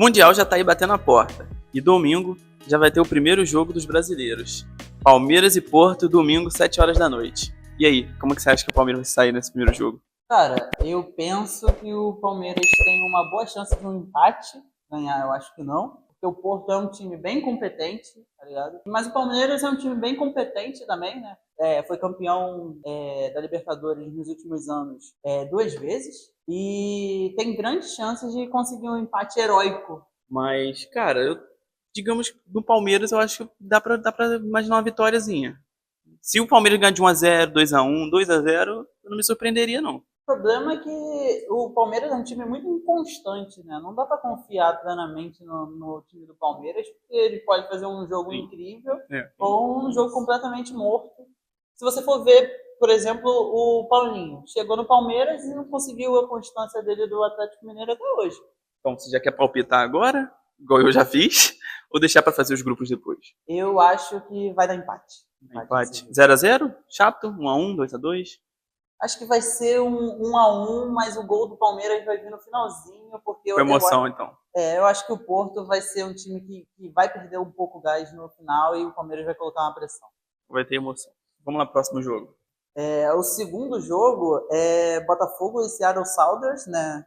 Mundial já tá aí batendo a porta. E domingo já vai ter o primeiro jogo dos brasileiros. Palmeiras e Porto, domingo, 7 horas da noite. E aí, como que você acha que o Palmeiras vai sair nesse primeiro jogo? Cara, eu penso que o Palmeiras tem uma boa chance de um empate. Ganhar, eu acho que não. Porque o Porto é um time bem competente, tá ligado? Mas o Palmeiras é um time bem competente também, né? Foi campeão da Libertadores nos últimos anos 2 vezes. E tem grandes chances de conseguir um empate heróico. Mas, cara, digamos que no Palmeiras eu acho que dá pra imaginar uma vitóriazinha. Se o Palmeiras ganhar de 1-0, 2-1, 2-0, eu não me surpreenderia, não. O problema é que o Palmeiras é um time muito inconstante, né? Não dá para confiar plenamente no time do Palmeiras, porque ele pode fazer um jogo incrível ou um jogo completamente morto. Se você for ver, por exemplo, o Paulinho chegou no Palmeiras e não conseguiu a constância dele do Atlético Mineiro até hoje. Então, você já quer palpitar agora, igual eu já fiz, ou deixar pra fazer os grupos depois? Eu acho que vai dar empate. Empate. 0-0? Chato? 1-1, 2-2? Acho que vai ser um 1-1, mas o gol do Palmeiras vai vir no finalzinho, porque Com emoção, então. eu acho que o Porto vai ser um time que vai perder um pouco o gás no final e o Palmeiras vai colocar uma pressão. Vai ter emoção. Vamos lá, próximo jogo. O segundo jogo é Botafogo e Seattle Sounders, né?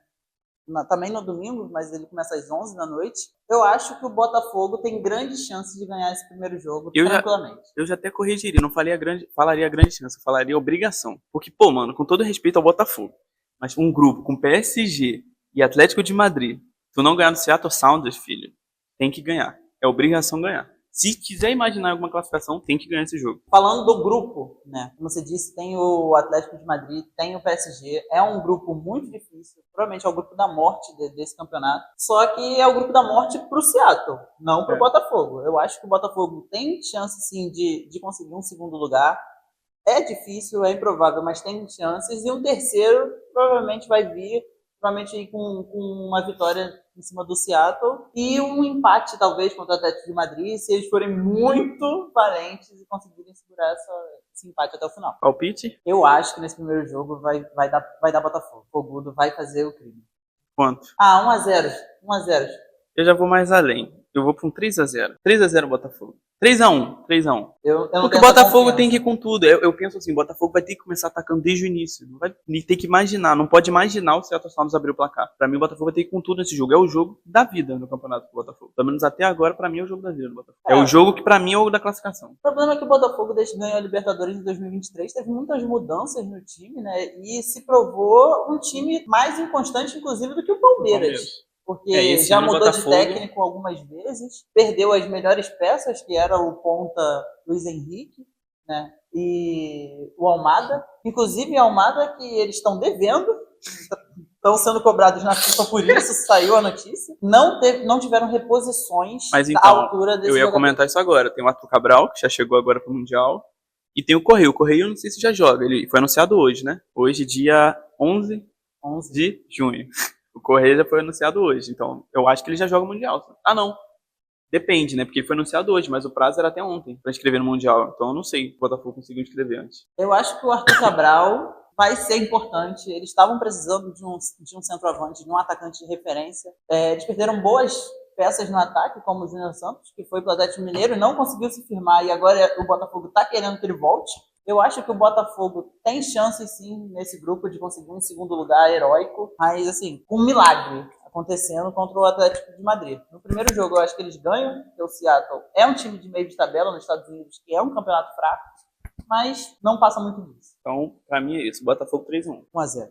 Também no domingo, mas ele começa às 11 da noite. Eu acho que o Botafogo tem grandes chances de ganhar esse primeiro jogo, tranquilamente. Eu já até corrigiria, não falaria grande chance, eu falaria obrigação. Porque, pô, mano, com todo respeito ao Botafogo, mas um grupo com PSG e Atlético de Madrid, tu não ganhar do Seattle Sounders, filho, tem que ganhar. É obrigação ganhar. Se quiser imaginar alguma classificação, tem que ganhar esse jogo. Falando do grupo, né? Como você disse, tem o Atlético de Madrid, tem o PSG. É um grupo muito difícil. Provavelmente é o grupo da morte desse campeonato. Só que é o grupo da morte pro Seattle, não pro Botafogo. Eu acho que o Botafogo tem chance, sim, de conseguir um segundo lugar. É difícil, é improvável, mas tem chances. E um terceiro provavelmente vai vir, provavelmente com uma vitória em cima do Seattle e um empate, talvez, contra o Atlético de Madrid, se eles forem muito valentes e conseguirem segurar esse empate até o final. Palpite? Eu acho que nesse primeiro jogo vai dar Botafogo. O Fogudo vai fazer o crime. Quanto? 1-0. 1-0. Eu já vou mais além. Eu vou pra um 3-0. 3-0 Botafogo. 3-1. 3-1. Porque o Botafogo tem que ir com tudo. Eu penso assim, o Botafogo vai ter que começar atacando desde o início. Não vai ter que imaginar. Não pode imaginar o Seattle Sounders abrir o placar. Pra mim, o Botafogo vai ter que ir com tudo nesse jogo. É o jogo da vida no campeonato do Botafogo. Pelo menos até agora, pra mim, é o jogo da vida do Botafogo. É o jogo que pra mim é o da classificação. O problema é que o Botafogo, desde que ganhou a Libertadores em 2023, teve muitas mudanças no time, né? E se provou um time mais inconstante, inclusive, do que o Palmeiras. Porque já mudou de técnico algumas vezes, perdeu as melhores peças, que era o ponta Luiz Henrique, né? E o Almada. Inclusive, o Almada, que eles estão devendo, estão sendo cobrados na FIFA por isso, saiu a notícia. Não tiveram reposições à altura desse eu ia jogador. Comentar isso agora. Tem o Arthur Cabral, que já chegou agora pro Mundial, e tem o Correia. O Correia eu não sei se já joga, ele foi anunciado hoje, né? Hoje, dia 11 de junho. O Correia já foi anunciado hoje, então eu acho que ele já joga o Mundial. Não. Depende, né? Porque ele foi anunciado hoje, mas o prazo era até ontem pra inscrever no Mundial. Então eu não sei se o Botafogo conseguiu inscrever antes. Eu acho que o Arthur Cabral vai ser importante. Eles estavam precisando de um centroavante, de um atacante de referência. Eles perderam boas peças no ataque, como o Júnior Santos, que foi pro Atlético Mineiro e não conseguiu se firmar. E agora o Botafogo tá querendo que ele volte. Eu acho que o Botafogo tem chance, sim, nesse grupo de conseguir um segundo lugar heróico, mas, assim, um milagre acontecendo contra o Atlético de Madrid. No primeiro jogo, eu acho que eles ganham, porque o Seattle é um time de meio de tabela nos Estados Unidos, que é um campeonato fraco, mas não passa muito disso. Então, pra mim é isso, Botafogo 3-1. 1-0.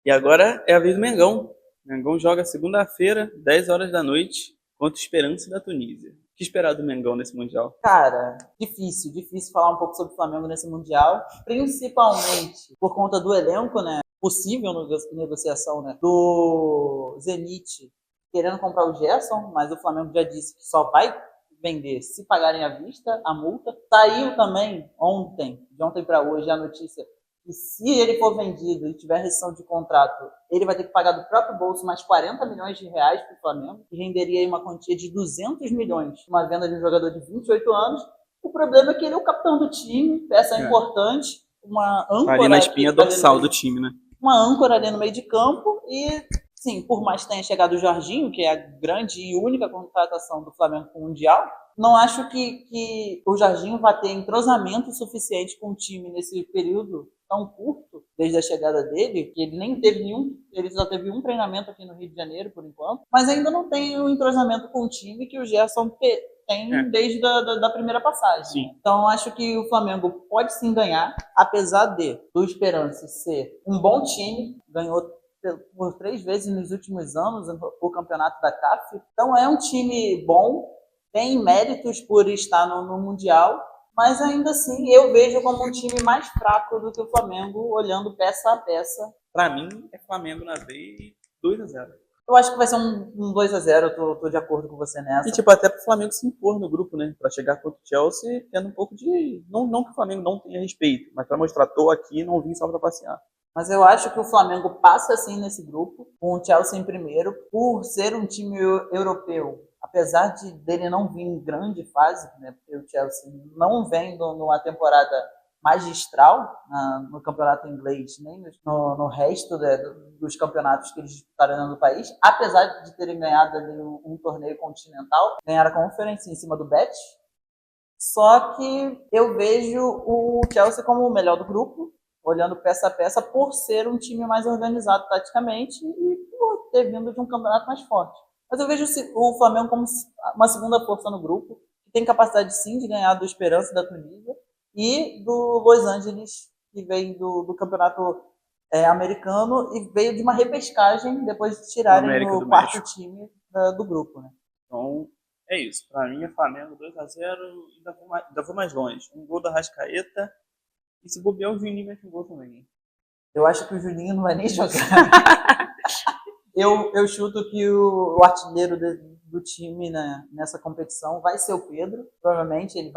E agora é a vez do Mengão. O Mengão joga segunda-feira, 10 horas da noite, contra o Esperance da Tunísia. O que esperar do Mengão nesse Mundial? Cara, difícil falar um pouco sobre o Flamengo nesse Mundial, principalmente por conta do elenco, né? Possível negociação, né? Do Zenit querendo comprar o Gerson, mas o Flamengo já disse que só vai vender se pagarem à vista a multa. Saiu também de ontem para hoje, a notícia que se ele for vendido e tiver rescisão de contrato, ele vai ter que pagar do próprio bolso mais 40 milhões de reais para o Flamengo, que renderia aí uma quantia de 200 milhões, uma venda de um jogador de 28 anos. O problema é que ele é o capitão do time, peça importante, uma âncora ali na espinha dorsal do time, né? Uma âncora ali no meio de campo e sim, por mais que tenha chegado o Jorginho, que é a grande e única contratação do Flamengo para o Mundial, não acho que o Jorginho vai ter entrosamento suficiente com o time nesse período tão curto, desde a chegada dele, que ele nem teve nenhum, ele só teve um treinamento aqui no Rio de Janeiro, por enquanto, mas ainda não tem o entrosamento com o time que o Gerson tem desde da primeira passagem. Sim. Então, acho que o Flamengo pode sim ganhar, apesar do Esperance ser um bom time, ganhou por 3 vezes nos últimos anos o campeonato da CAF. Então, é um time bom, tem méritos por estar no Mundial, mas ainda assim eu vejo como um time mais fraco do que o Flamengo, olhando peça a peça. Pra mim, é Flamengo na veia e 2-0. Eu acho que vai ser um 2-0, eu tô de acordo com você nessa. E, tipo, até pro Flamengo se impor no grupo, né? Pra chegar contra o Chelsea, tendo um pouco de... Não que o Flamengo não tenha respeito, mas pra mostrar, tô aqui, não vim só pra passear. Mas eu acho que o Flamengo passa assim nesse grupo, com o Chelsea em primeiro, por ser um time europeu. Apesar dele não vir em grande fase, né? Porque o Chelsea não vem numa temporada magistral no campeonato inglês, nem no resto dos campeonatos que eles disputaram dentro do país, apesar de terem ganhado ali um torneio continental, ganharam a Conference em cima do Betis. Só que eu vejo o Chelsea como o melhor do grupo, olhando peça a peça, por ser um time mais organizado taticamente e por ter vindo de um campeonato mais forte. Mas eu vejo o Flamengo como uma segunda força no grupo, que tem capacidade sim de ganhar do Esperance da Tunísia e do Los Angeles, que veio do campeonato americano e veio de uma repescagem depois de tirarem o quarto time do grupo, né? Então, é isso. Pra mim é Flamengo 2-0 e ainda vou mais longe. Um gol da Arrascaeta e se bobear o Juninho mete um gol também. Eu acho que o Juninho não vai nem jogar. Eu chuto que o artilheiro do time, né, nessa competição vai ser o Pedro, provavelmente. Ele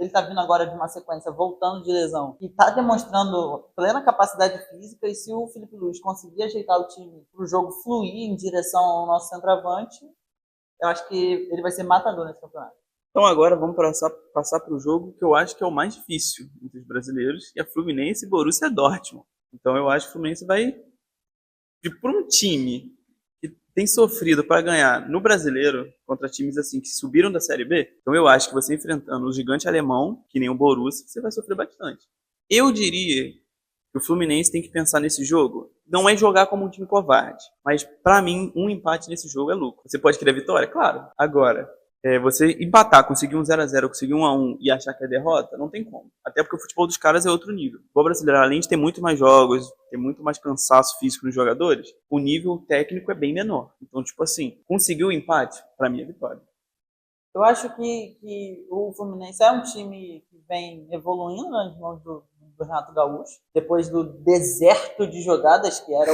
tá vindo agora de uma sequência voltando de lesão e tá demonstrando plena capacidade física, e se o Felipe Luiz conseguir ajeitar o time para o jogo fluir em direção ao nosso centroavante, eu acho que ele vai ser matador nesse campeonato. Então agora vamos passar para o jogo que eu acho que é o mais difícil entre os brasileiros, que é Fluminense e Borussia Dortmund. Então eu acho que o Fluminense vai, por um time que tem sofrido para ganhar no brasileiro contra times assim que subiram da Série B, então eu acho que você enfrentando o gigante alemão, que nem o Borussia, você vai sofrer bastante. Eu diria que o Fluminense tem que pensar nesse jogo, não é jogar como um time covarde, mas para mim um empate nesse jogo é lucro. Você pode querer a vitória? Claro. Agora, você empatar, conseguir um 0-0, conseguir um 1-1 e achar que é derrota, não tem como. Até porque o futebol dos caras é outro nível. O futebol brasileiro, além de ter muito mais jogos, ter muito mais cansaço físico nos jogadores, o nível técnico é bem menor. Então, tipo assim, conseguir o empate, pra mim é vitória. Eu acho que o Fluminense é um time que vem evoluindo nas mãos do Renato Gaúcho, depois do deserto de jogadas que era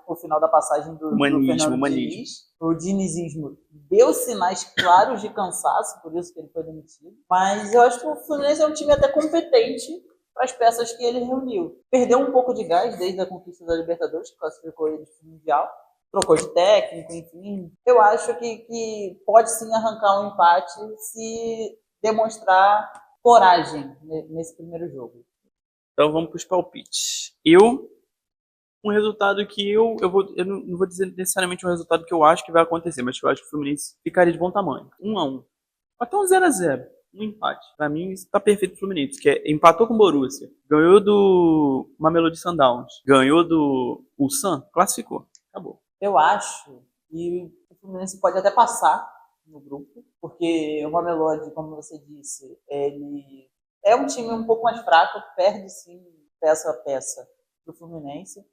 o final da passagem do Fernando Diniz. O dinizismo deu sinais claros de cansaço, por isso que ele foi demitido. Mas eu acho que o Fluminense é um time até competente para as peças que ele reuniu. Perdeu um pouco de gás desde a conquista da Libertadores, que classificou ele para o Mundial. Trocou de técnico, enfim. Eu acho que pode sim arrancar um empate se demonstrar coragem nesse primeiro jogo. Então vamos para os palpites. Um resultado que eu não vou dizer necessariamente um resultado que eu acho que vai acontecer, mas que eu acho que o Fluminense ficaria de bom tamanho. 1-1. Até um 0-0. Um empate. Pra mim, isso tá perfeito pro Fluminense, que empatou com o Borussia, ganhou do Mamelodi Sundowns, ganhou do Ulsan, classificou. Acabou. Eu acho que o Fluminense pode até passar no grupo, porque o Mamelodi, como você disse, ele é um time um pouco mais fraco, perde sim peça a peça pro Fluminense,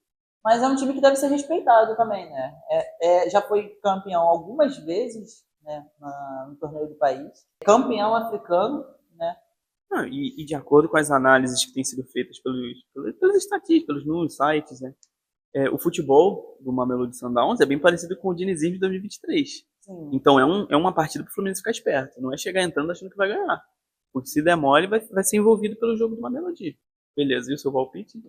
mas é um time que deve ser respeitado também, né? Já foi campeão algumas vezes, né, no torneio do país, campeão africano, né? E de acordo com as análises que têm sido feitas pelos estatísticos, pelos números, sites, né? O futebol do Mamelodi Sundowns é bem parecido com o dinizismo de 2023. Sim. Então é uma partida pro Fluminense ficar esperto, não é chegar entrando achando que vai ganhar. Porque se der mole, vai ser envolvido pelo jogo do Mamelodi. Beleza, e o seu palpite?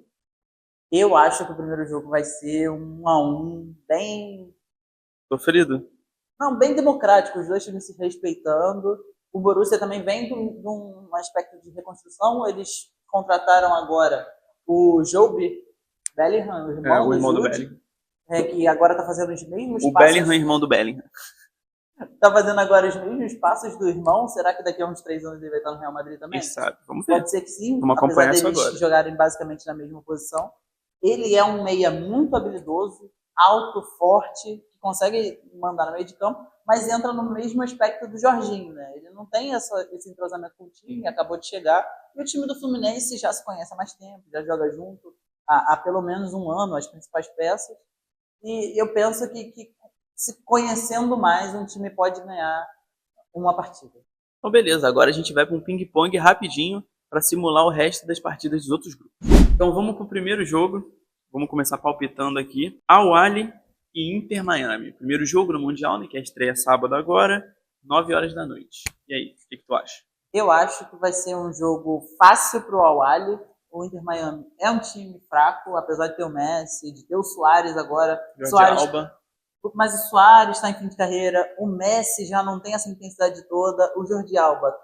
Eu acho que o primeiro jogo vai ser 1-1, bem... Sofrido? Não, bem democrático, os dois times se respeitando. O Borussia também vem de um aspecto de reconstrução. Eles contrataram agora o Jobe Bellingham, o irmão do Bellingham. que agora tá fazendo os mesmos O passos. Bellingham, irmão do Bellingham. Tá fazendo agora os mesmos passos do irmão. Será que daqui a uns 3 anos ele vai estar no Real Madrid também? Quem sabe? Vamos ver. Pode ser que sim, Vamos apesar acompanhar isso deles agora. jogarem basicamente na mesma posição. Ele é um meia muito habilidoso, alto, forte, que consegue mandar no meio de campo, mas entra no mesmo aspecto do Jorginho, né? Ele não tem esse entrosamento com o time, acabou de chegar, e o time do Fluminense já se conhece há mais tempo, já joga junto há pelo menos um ano, as principais peças, e eu penso que se conhecendo mais, um time pode ganhar uma partida. Então, beleza. Agora a gente vai para um ping-pong rapidinho para simular o resto das partidas dos outros grupos. Então, vamos para o primeiro jogo. Vamos começar palpitando aqui. Al-Ahly e Inter Miami. Primeiro jogo no Mundial, né, que é a estreia sábado agora, 9 horas da noite. E aí, o que tu acha? Eu acho que vai ser um jogo fácil para o Al-Ahly. O Inter Miami é um time fraco, apesar de ter o Messi, de ter o Suárez agora. Jordi Alba. Mas o Suárez está em fim de carreira, o Messi já não tem essa intensidade toda, o Jordi Alba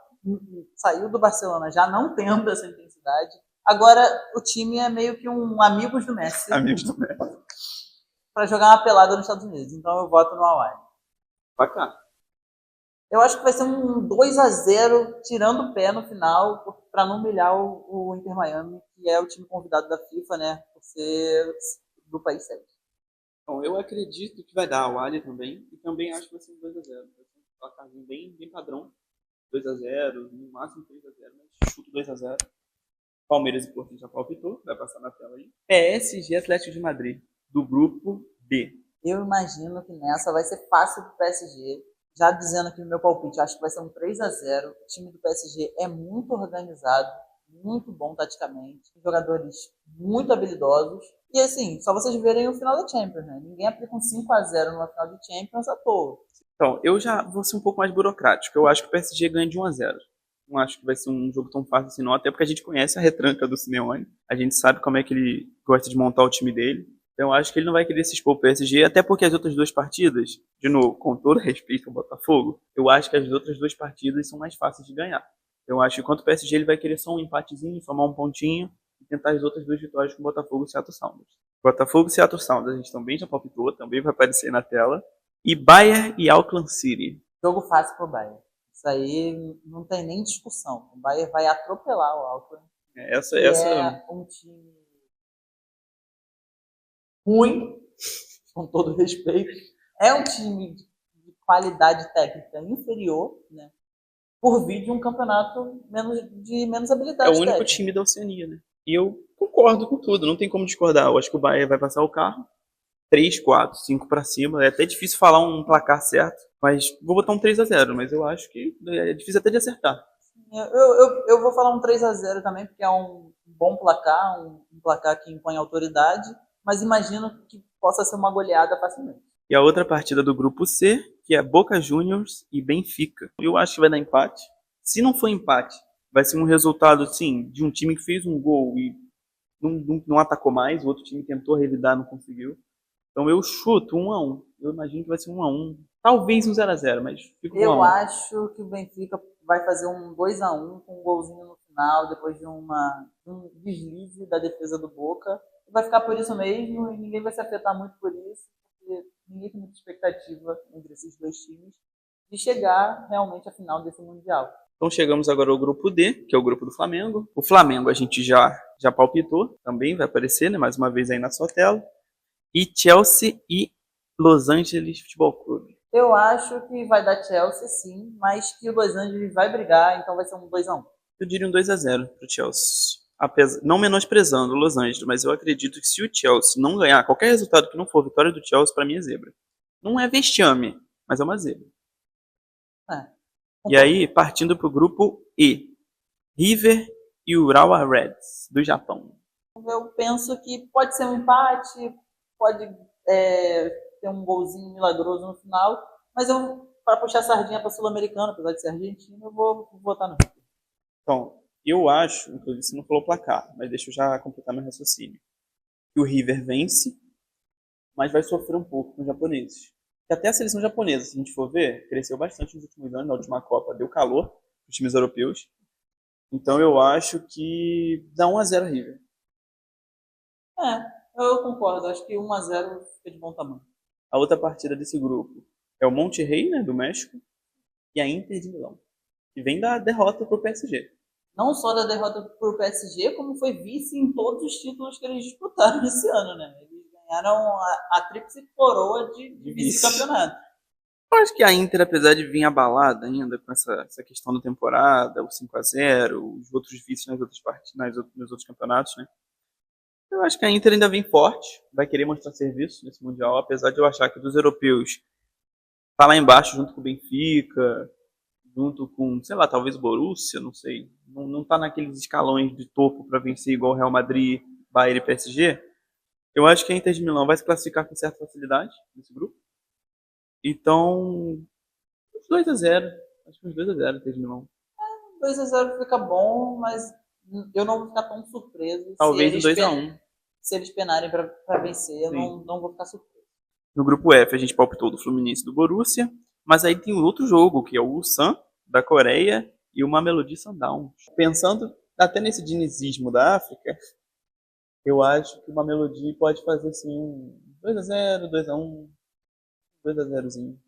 saiu do Barcelona já não tendo essa intensidade. Agora o time é meio que um amigos do Messi. Amigos do Messi. Para jogar uma pelada nos Estados Unidos. Então eu voto no Al-Ahly. Bacana. Eu acho que vai ser um 2-0 tirando o pé no final, para não humilhar o Inter Miami, que é o time convidado da FIFA, né, por ser do país sede. Bom, eu acredito que vai dar Al-Ahly também, e também acho que vai ser um 2-0. Vai ser um placarzinho bem padrão. 2-0, no máximo 3-0, mas chuto 2-0. Palmeiras e Porto já palpitou, vai passar na tela aí. PSG Atlético de Madrid, do grupo B. Eu imagino que nessa vai ser fácil pro PSG. Já dizendo aqui no meu palpite, acho que vai ser um 3-0. O time do PSG é muito organizado, muito bom taticamente, jogadores muito habilidosos. E assim, só vocês verem o final da Champions, né? Ninguém aplica um 5-0 numa final de Champions à toa. Então, eu já vou ser um pouco mais burocrático. Eu acho que o PSG ganha de 1-0. Não acho que vai ser um jogo tão fácil assim, não. Até porque a gente conhece a retranca do Simeone. A gente sabe como é que ele gosta de montar o time dele. Então, eu acho que ele não vai querer se expor ao PSG. Até porque as outras duas partidas, de novo, com todo respeito ao Botafogo, eu acho que as outras duas partidas são mais fáceis de ganhar. Eu acho que quanto o PSG ele vai querer só um empatezinho, somar um pontinho e tentar as outras duas vitórias com o Botafogo e Seattle Sounders. Botafogo e Seattle Sounders, a gente também já palpitou, também vai aparecer na tela. E Bayern e Auckland City. Jogo fácil pro Bayern. Isso aí não tem nem discussão. O Bayern vai atropelar o Auckland. Essa... É um time ruim, com todo respeito. É um time de qualidade técnica inferior, né? Por vir de um campeonato de menos habilidade. É o único time da Oceania, né? E eu concordo com tudo, não tem como discordar. Eu acho que o Bayern vai passar o carro. 3, 4, 5 para cima. É até difícil falar um placar certo, mas vou botar um 3-0, mas eu acho que é difícil até de acertar. Eu vou falar um 3-0 também, porque é um bom placar, um placar que impõe autoridade, mas imagino que possa ser uma goleada facilmente. E a outra partida do grupo C, que é Boca Juniors e Benfica. Eu acho que vai dar empate. Se não for empate, vai ser um resultado, sim, de um time que fez um gol e não atacou mais, o outro time tentou revidar, não conseguiu. Então eu chuto 1-1. Eu imagino que vai ser 1-1. Talvez um 0-0, mas fico com 1-1. Eu acho que o Benfica vai fazer um 2-1 com um golzinho no final, depois de um deslize da defesa do Boca. Vai ficar por isso mesmo e ninguém vai se afetar muito por isso, porque ninguém tem muita expectativa entre esses dois times de chegar realmente à final desse Mundial. Então chegamos agora ao grupo D, que é o grupo do Flamengo. O Flamengo a gente já palpitou, também vai aparecer, né, mais uma vez aí na sua tela. E Chelsea e Los Angeles Futebol Clube. Eu acho que vai dar Chelsea, sim, mas que o Los Angeles vai brigar, então vai ser um 2-1. Eu diria um 2-0 pro Chelsea. Não menosprezando o Los Angeles, mas eu acredito que se o Chelsea não ganhar qualquer resultado que não for vitória do Chelsea, para mim é zebra. Não é vexame, mas é uma zebra. E aí, partindo pro grupo E. River e Urawa Reds, do Japão. Eu penso que pode ser um empate, pode ter um golzinho milagroso no final, mas eu, para puxar a sardinha para Sul-Americana, apesar de ser argentino, eu vou votar no River. Então, eu acho, inclusive você não falou placar, mas deixa eu já completar meu raciocínio, que o River vence, mas vai sofrer um pouco com os japoneses. Que até a seleção japonesa, se a gente for ver, cresceu bastante nos últimos anos, na última Copa deu calor para os times europeus. Então eu acho que dá 1-0 River. Eu concordo. Acho que 1-0 fica de bom tamanho. A outra partida desse grupo é o Monterrey, né, do México, e a Inter de Milão, que vem da derrota pro PSG. Não só da derrota pro PSG, como foi vice em todos os títulos que eles disputaram esse ano, né? Eles ganharam a tríplice coroa de vice-campeonato. Eu acho que a Inter, apesar de vir abalada ainda com essa questão da temporada, o 5-0, os outros vices nas outras partidas, nos outros campeonatos, né? Eu acho que a Inter ainda vem forte, vai querer mostrar serviço nesse Mundial, apesar de eu achar que dos europeus tá lá embaixo junto com o Benfica, junto com, sei lá, talvez o Borussia, não sei. Não tá naqueles escalões de topo para vencer igual o Real Madrid, Bayern e PSG. Eu acho que a Inter de Milão vai se classificar com certa facilidade nesse grupo. Então, uns 2-0. Acho que uns 2-0 Inter de Milão. 2-0 fica bom, mas eu não vou ficar tão surpreso. Talvez um 2-1. Se eles penarem para vencer, eu não vou ficar surpreso. No grupo F, a gente palpitou do Fluminense e do Borussia. Mas aí tem outro jogo, que é o Ulsan, da Coreia, e o Mamelodi Sundowns. Pensando até nesse dinizismo da África, eu acho que o Mamelodi pode fazer assim um 2-0, 2-1, 2-0zinho.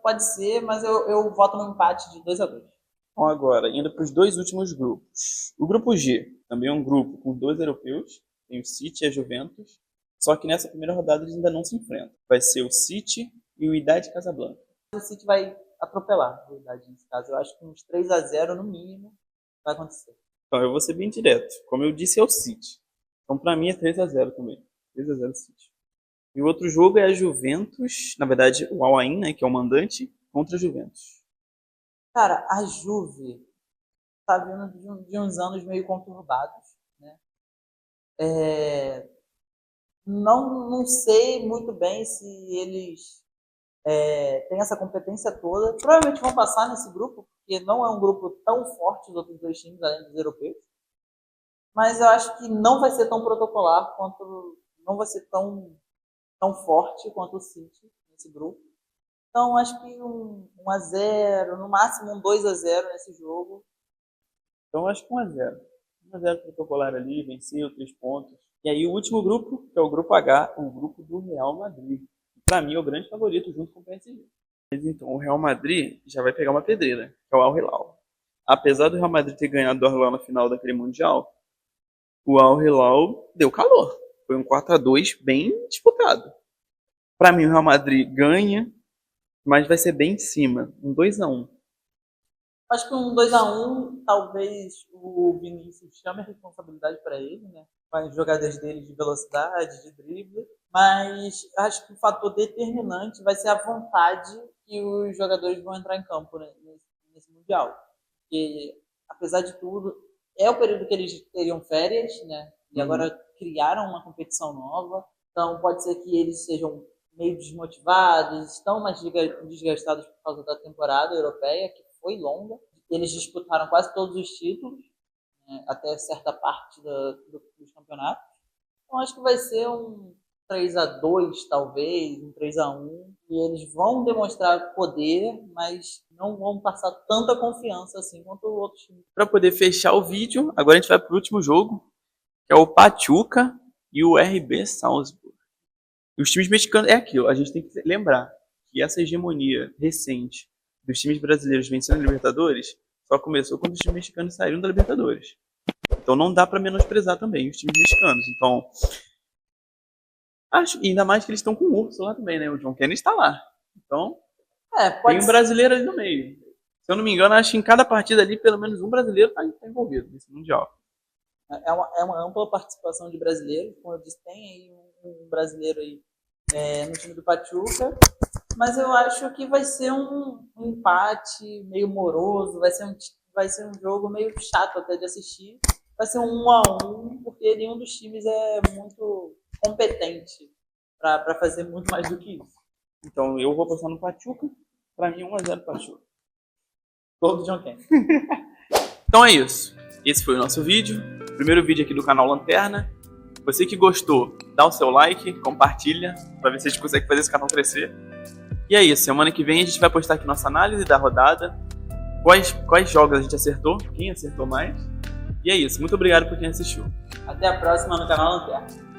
Pode ser, mas eu voto no empate de 2-2. Então agora, indo para os dois últimos grupos. O grupo G, também é um grupo com 2 europeus, tem o City e a Juventus, só que nessa primeira rodada eles ainda não se enfrentam. Vai ser o City e o Wydad Casablanca. O City vai atropelar o Wydad nesse caso. Eu acho que uns 3-0 no mínimo vai acontecer. Então eu vou ser bem direto. Como eu disse, é o City. Então para mim é 3-0 também. 3-0 City. E o outro jogo é a Juventus, na verdade o Al Ain, né, que é o mandante, contra a Juventus. Cara, a Juve tá vindo de uns anos meio conturbados, né? Não sei muito bem se eles têm essa competência toda. Provavelmente vão passar nesse grupo, porque não é um grupo tão forte os outros dois times, além dos europeus. Mas eu acho que não vai ser tão protocolar quanto... Não vai ser tão forte quanto o City nesse grupo. Então acho que 1-0, no máximo um 2-0 nesse jogo. Então acho que 1-0. 1-0 protocolar ali, venceu 3 pontos. E aí o último grupo, que é o grupo H, o grupo do Real Madrid. Para mim é o grande favorito junto com o PSG. Mas então o Real Madrid já vai pegar uma pedreira, que é o Al Hilal. Apesar do Real Madrid ter ganhado do Al Hilal na final daquele Mundial, o Al Hilal deu calor. Foi um 4-2 bem disputado. Para mim o Real Madrid ganha, mas vai ser bem em cima, um 2-1. Acho que um 2-1, talvez o Vinícius chame a responsabilidade para ele, né? Com as jogadas dele de velocidade, de drible. Mas acho que o fator determinante vai ser a vontade que os jogadores vão entrar em campo, né, nesse Mundial. Porque, apesar de tudo, é o período que eles teriam férias, né? E agora criaram uma competição nova. Então pode ser que eles sejam meio desmotivados, estão mais desgastados por causa da temporada europeia, que foi longa. Eles disputaram quase todos os títulos, né, até certa parte dos campeonatos. Então acho que vai ser um 3-2, talvez, um 3-1. E eles vão demonstrar poder, mas não vão passar tanta confiança assim quanto outros times. Para poder fechar o vídeo, agora a gente vai para o último jogo, que é o Pachuca e o RB Salzburg. E os times mexicanos, é aquilo, a gente tem que lembrar que essa hegemonia recente dos times brasileiros vencendo a Libertadores só começou quando os times mexicanos saíram da Libertadores. Então não dá para menosprezar também os times mexicanos. Então, acho, ainda mais que eles estão com o Urso lá também, né? O John Kennedy está lá. Então, tem um brasileiro ali no meio. Se eu não me engano, acho que em cada partida ali, pelo menos um brasileiro está envolvido nesse Mundial. É uma ampla participação de brasileiros, como eu disse, tem aí um brasileiro aí no time do Pachuca, mas eu acho que vai ser um empate meio moroso, vai ser um jogo meio chato até de assistir, vai ser um 1-1, porque nenhum dos times é muito competente para fazer muito mais do que isso. Então eu vou passar no Pachuca, para mim 1-0 Pachuca. Todo John Kennedy. Então é isso, esse foi o nosso vídeo. Primeiro vídeo aqui do canal Lanterna. Você que gostou, dá o seu like, compartilha, para ver se a gente consegue fazer esse canal crescer. E é isso, semana que vem a gente vai postar aqui nossa análise da rodada, quais jogos a gente acertou, quem acertou mais, E é isso. Muito obrigado por quem assistiu. Até a próxima no canal Lanterna.